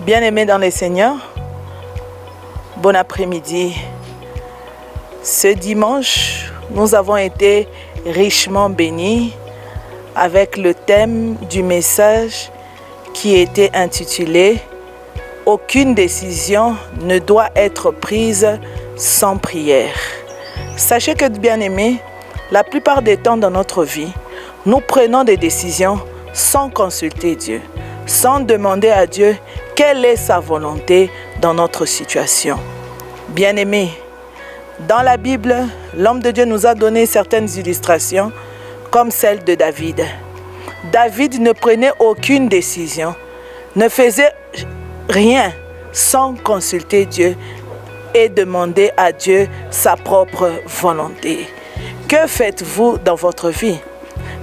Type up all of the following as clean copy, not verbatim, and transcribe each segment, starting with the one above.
Bien-aimés dans les Seigneurs, bon après-midi. Ce dimanche, nous avons été richement bénis avec le thème du message qui était intitulé « Aucune décision ne doit être prise sans prière ». Sachez que, bien-aimés, la plupart des temps dans notre vie, nous prenons des décisions sans consulter Dieu, sans demander à Dieu quelle est sa volonté dans notre situation. Bien-aimés, dans la Bible, l'homme de Dieu nous a donné certaines illustrations comme celle de David. David ne prenait aucune décision, ne faisait rien sans consulter Dieu et demander à Dieu sa propre volonté. Que faites-vous dans votre vie?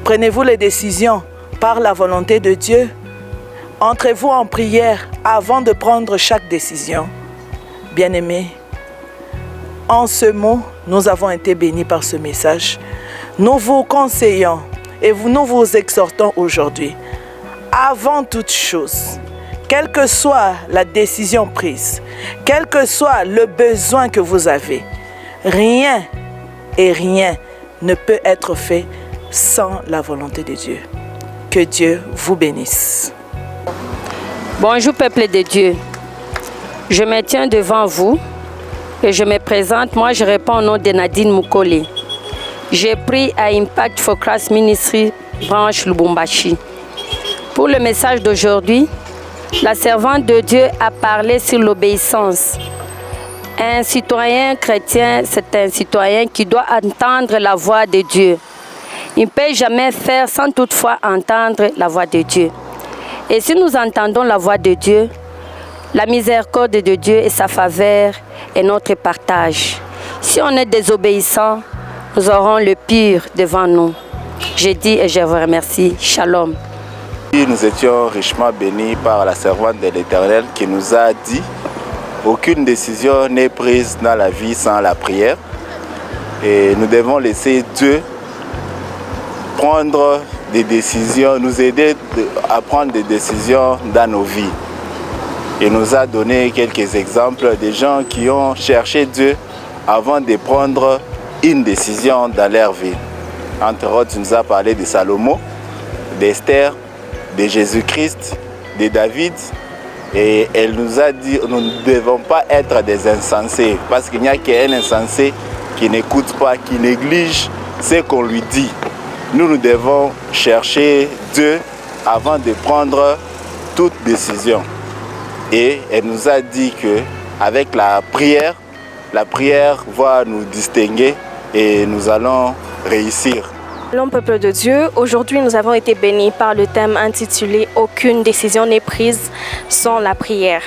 Prenez-vous les décisions par la volonté de Dieu? Entrez-vous en prière avant de prendre chaque décision? Bien-aimés, en ce mot, nous avons été bénis par ce message. Nous vous conseillons et nous vous exhortons aujourd'hui, avant toute chose, quelle que soit la décision prise, quel que soit le besoin que vous avez, rien ne peut être fait sans la volonté de Dieu. Que Dieu vous bénisse. Bonjour peuple de Dieu. Je me tiens devant vous et je me présente. Moi, je réponds au nom de Nadine Moukole. J'ai pris à Impact for Christ Ministry, branche Lubumbashi. Pour le message d'aujourd'hui, la servante de Dieu a parlé sur l'obéissance. Un citoyen chrétien, c'est un citoyen qui doit entendre la voix de Dieu. Il ne peut jamais faire sans toutefois entendre la voix de Dieu. Et si nous entendons la voix de Dieu, la miséricorde de Dieu et sa faveur est notre partage. Si on est désobéissant, nous aurons le pire devant nous. Je dis et je vous remercie. Shalom. Nous étions richement bénis par la servante de l'Éternel qui nous a dit aucune décision n'est prise dans la vie sans la prière. Et nous devons laisser Dieu prendre des décisions, nous aider à prendre des décisions dans nos vies. Il nous a donné quelques exemples de gens qui ont cherché Dieu avant de prendre une décision dans leur vie. Entre autres, il nous a parlé de Salomon, d'Esther, de Jésus-Christ, de David. Et elle nous a dit nous ne devons pas être des insensés, parce qu'il n'y a qu'un insensé qui n'écoute pas, qui néglige ce qu'on lui dit. Nous devons chercher Dieu avant de prendre toute décision. Et elle nous a dit qu'avec la prière va nous distinguer et nous allons réussir. Shalom peuple de Dieu, aujourd'hui nous avons été bénis par le thème intitulé « Aucune décision n'est prise sans la prière ».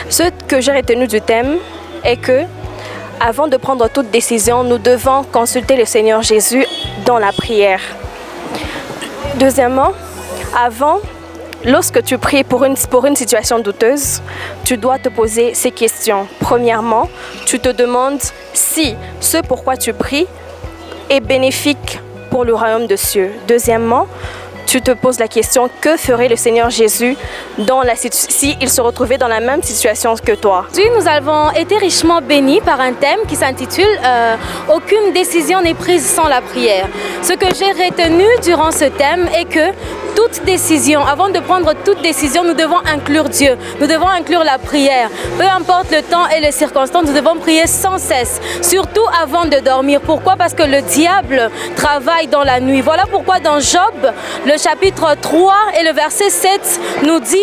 Ce que j'ai retenu du thème est que, avant de prendre toute décision, nous devons consulter le Seigneur Jésus dans la prière. Deuxièmement, lorsque tu pries pour une situation douteuse, tu dois te poser ces questions. Premièrement, tu te demandes si ce pourquoi tu pries est bénéfique pour le royaume des cieux. Deuxièmement, tu te poses la question, que ferait le Seigneur Jésus s'il se retrouvait dans la même situation que toi? Aujourd'hui, nous avons été richement bénis par un thème qui s'intitule « Aucune décision n'est prise sans la prière ». Ce que j'ai retenu durant ce thème est que toute décision, avant de prendre toute décision, nous devons inclure Dieu, nous devons inclure la prière. Peu importe le temps et les circonstances, nous devons prier sans cesse, surtout avant de dormir. Pourquoi? Parce que le diable travaille dans la nuit. Voilà pourquoi dans Job, le chapitre 3 et le verset 7 nous dit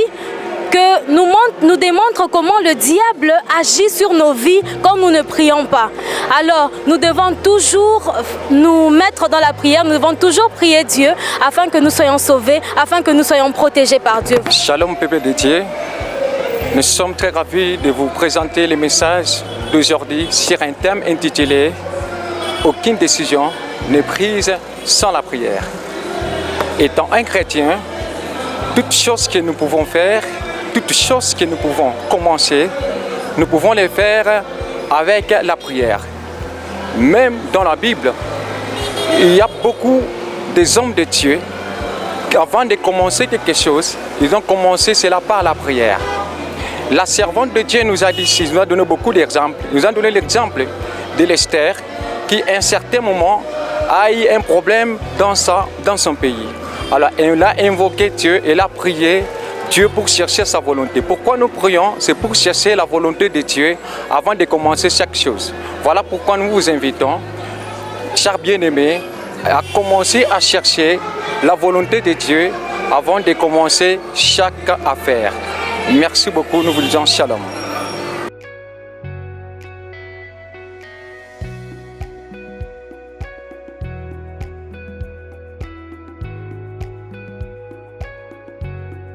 que nous démontre comment le diable agit sur nos vies quand nous ne prions pas. Alors, nous devons toujours nous mettre dans la prière, nous devons toujours prier Dieu afin que nous soyons sauvés, afin que nous soyons protégés par Dieu. Shalom peuple de Dieu, nous sommes très ravis de vous présenter le message d'aujourd'hui sur un thème intitulé « Aucune décision n'est prise sans la prière ». Étant un chrétien, toutes choses que nous pouvons faire, toutes choses que nous pouvons commencer, nous pouvons les faire avec la prière. Même dans la Bible, il y a beaucoup des hommes de Dieu qui, avant de commencer quelque chose, ils ont commencé cela par la prière. La servante de Dieu nous a dit, il nous a donné beaucoup d'exemples. Il nous a donné l'exemple de l'Esther qui, à un certain moment, a eu un problème dans son pays. Alors, elle a invoqué Dieu, elle a prié Dieu pour chercher sa volonté. Pourquoi nous prions? C'est pour chercher la volonté de Dieu avant de commencer chaque chose. Voilà pourquoi nous vous invitons, chers bien-aimés, à commencer à chercher la volonté de Dieu avant de commencer chaque affaire. Merci beaucoup, nous vous disons shalom.